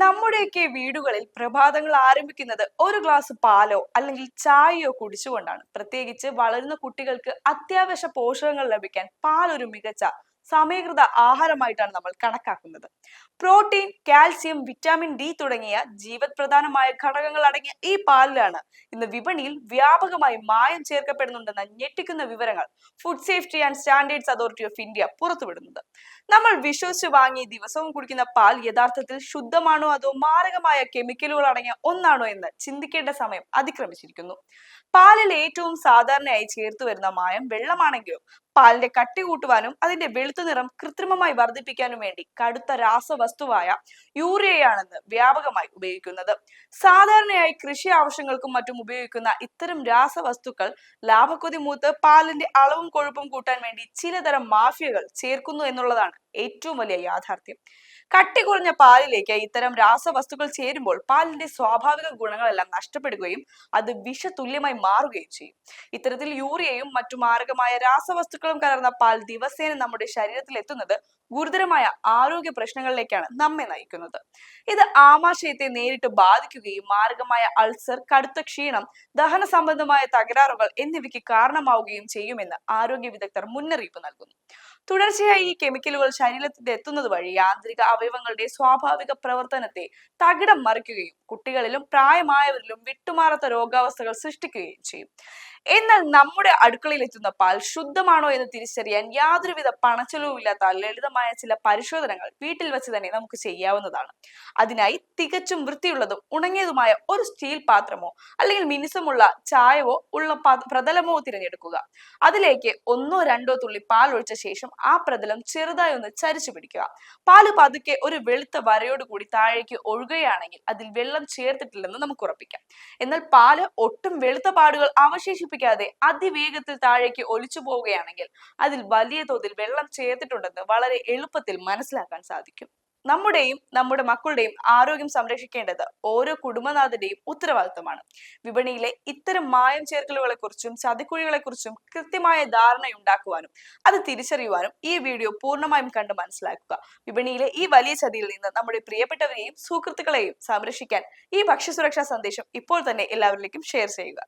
നമ്മുടെയൊക്കെ വീടുകളിൽ പ്രഭാതങ്ങൾ ആരംഭിക്കുന്നത് ഒരു ഗ്ലാസ് പാലോ അല്ലെങ്കിൽ ചായയോ കുടിച്ചുകൊണ്ടാണ്. പ്രത്യേകിച്ച് വളരുന്ന കുട്ടികൾക്ക് അത്യാവശ്യ പോഷകങ്ങൾ ലഭിക്കാൻ പാൽ ഒരു മികച്ച സമീകൃത ആഹാരമായിട്ടാണ് നമ്മൾ കണക്കാക്കുന്നത്. പ്രോട്ടീൻ, കാൽസ്യം, വിറ്റാമിൻ ഡി തുടങ്ങിയ ജീവപ്രധാനമായ ഘടകങ്ങൾ അടങ്ങിയ ഈ പാലിലാണ് ഇന്ന് വിപണിയിൽ വ്യാപകമായി മായം ചേർക്കപ്പെടുന്നുണ്ടെന്ന ഞെട്ടിക്കുന്ന വിവരങ്ങൾ food safety and standards authority of India പുറത്തുവിടുന്നത്. നമ്മൾ വിശ്വസിച്ച് വാങ്ങി ദിവസവും കുടിക്കുന്ന പാൽ യഥാർത്ഥത്തിൽ ശുദ്ധമാണോ അതോ മാരകമായ കെമിക്കലുകൾ അടങ്ങിയ ഒന്നാണോ എന്ന് ചിന്തിക്കേണ്ട സമയം അതിക്രമിച്ചിരിക്കുന്നു. പാലിൽ ഏറ്റവും സാധാരണയായി ചേർത്ത് വരുന്ന മായം വെള്ളമാണെങ്കിലും പാലിന്റെ കട്ടി കൂട്ടുവാനും അതിന്റെ വെളുത്ത നിറം കൃത്രിമമായി വർദ്ധിപ്പിക്കാനും വേണ്ടി കടുത്ത രാസവസ്തുവായ യൂറിയയാണെന്ന് വ്യാപകമായി ഉപയോഗിക്കുന്നത്. സാധാരണയായി കൃഷി ആവശ്യങ്ങൾക്കും മറ്റും ഉപയോഗിക്കുന്ന ഇത്തരം രാസവസ്തുക്കൾ ലാഭക്കൊതി മൂത്ത് പാലിന്റെ അളവും കൊഴുപ്പും കൂട്ടാൻ വേണ്ടി ചിലതരം മാഫിയകൾ ചേർക്കുന്നു എന്നുള്ളതാണ് ഏറ്റവും വലിയ യാഥാർത്ഥ്യം. കട്ടി കുറഞ്ഞ പാലിലേക്ക് ഇത്തരം രാസവസ്തുക്കൾ ചേരുമ്പോൾ പാലിന്റെ സ്വാഭാവിക ഗുണങ്ങളെല്ലാം നഷ്ടപ്പെടുകയും അത് വിഷതുല്യമായി മാറുകയും ചെയ്യും. ഇത്തരത്തിൽ യൂറിയയും മറ്റു മാരകമായ രാസവസ്തുക്കളും കലർന്ന പാൽ ദിവസേന നമ്മുടെ ശരീരത്തിൽ എത്തുന്നത് ഗുരുതരമായ ആരോഗ്യ പ്രശ്നങ്ങളിലേക്കാണ് നമ്മെ നയിക്കുന്നത്. ഇത് ആമാശയത്തെ നേരിട്ട് ബാധിക്കുകയും മാരകമായ അൾസർ, കടുത്ത ക്ഷീണം, ദഹന സംബന്ധമായ തകരാറുകൾ എന്നിവയ്ക്ക് കാരണമാവുകയും ചെയ്യുമെന്ന് ആരോഗ്യ വിദഗ്ധർ മുന്നറിയിപ്പ് നൽകുന്നു. തുടർച്ചയായി ഈ കെമിക്കലുകൾ ശരീരത്തിൽ എത്തുന്നത് വഴി ആന്തരിക അവയവങ്ങളുടെ സ്വാഭാവിക പ്രവർത്തനത്തെ തകിടം മറിക്കുകയും കുട്ടികളിലും പ്രായമായവരിലും വിട്ടുമാറാത്ത രോഗാവസ്ഥകൾ സൃഷ്ടിക്കുകയും ചെയ്യും. എന്നാൽ നമ്മുടെ അടുക്കളയിൽ എത്തുന്ന പാൽ ശുദ്ധമാണോ എന്ന് തിരിച്ചറിയാൻ യാതൊരുവിധ പണച്ചെലവുമില്ലാത്ത ലളിതമായ ചില പരിശോധനകൾ വീട്ടിൽ വെച്ച് തന്നെ നമുക്ക് ചെയ്യാവുന്നതാണ്. അതിനായി തികച്ചും വൃത്തിയുള്ളതും ഉണങ്ങിയതുമായ ഒരു സ്റ്റീൽ പാത്രമോ അല്ലെങ്കിൽ മിനുസമുള്ള ചായവോ ഉള്ള പ്രതലമോ തിരഞ്ഞെടുക്കുക. അതിലേക്ക് 1-2 തുള്ളി പാൽ ഒഴിച്ച ശേഷം ആ പ്രതലം ചെറുതായി ഒന്ന് ചരിച്ചു പിടിക്കുക. പാല് പതുക്കെ ഒരു വെളുത്ത വരയോട് കൂടി താഴേക്ക് ഒഴുകുകയാണെങ്കിൽ അതിൽ വെള്ളം ചേർത്തിട്ടില്ലെന്ന് നമുക്ക് ഉറപ്പിക്കാം. എന്നാൽ പാല് ഒട്ടും വെളുത്ത പാടുകൾ അവശേഷിപ്പിക്കാതെ അതിവേഗത്തിൽ താഴേക്ക് ഒലിച്ചു പോവുകയാണെങ്കിൽ അതിൽ വലിയ തോതിൽ വെള്ളം ചേർത്തിട്ടുണ്ടെന്ന് വളരെ എളുപ്പത്തിൽ മനസ്സിലാക്കാൻ സാധിക്കും. നമ്മുടെയും നമ്മുടെ മക്കളുടെയും ആരോഗ്യം സംരക്ഷിക്കേണ്ടത് ഓരോ കുടുംബനാഥന്റെയും ഉത്തരവാദിത്തമാണ്. വിപണിയിലെ ഇത്തരം മായം ചേർക്കലുകളെ കുറിച്ചും ചതിക്കുഴികളെ കുറിച്ചും കൃത്യമായ ധാരണയുണ്ടാക്കുവാനും അത് തിരിച്ചറിയുവാനും ഈ വീഡിയോ പൂർണ്ണമായും കണ്ട് മനസ്സിലാക്കുക. വിപണിയിലെ ഈ വലിയ ചതിയിൽ നിന്ന് നമ്മുടെ പ്രിയപ്പെട്ടവരെയും സുഹൃത്തുക്കളെയും സംരക്ഷിക്കാൻ ഈ ഭക്ഷ്യസുരക്ഷാ സന്ദേശം ഇപ്പോൾ തന്നെ എല്ലാവരിലേക്കും ഷെയർ ചെയ്യുക.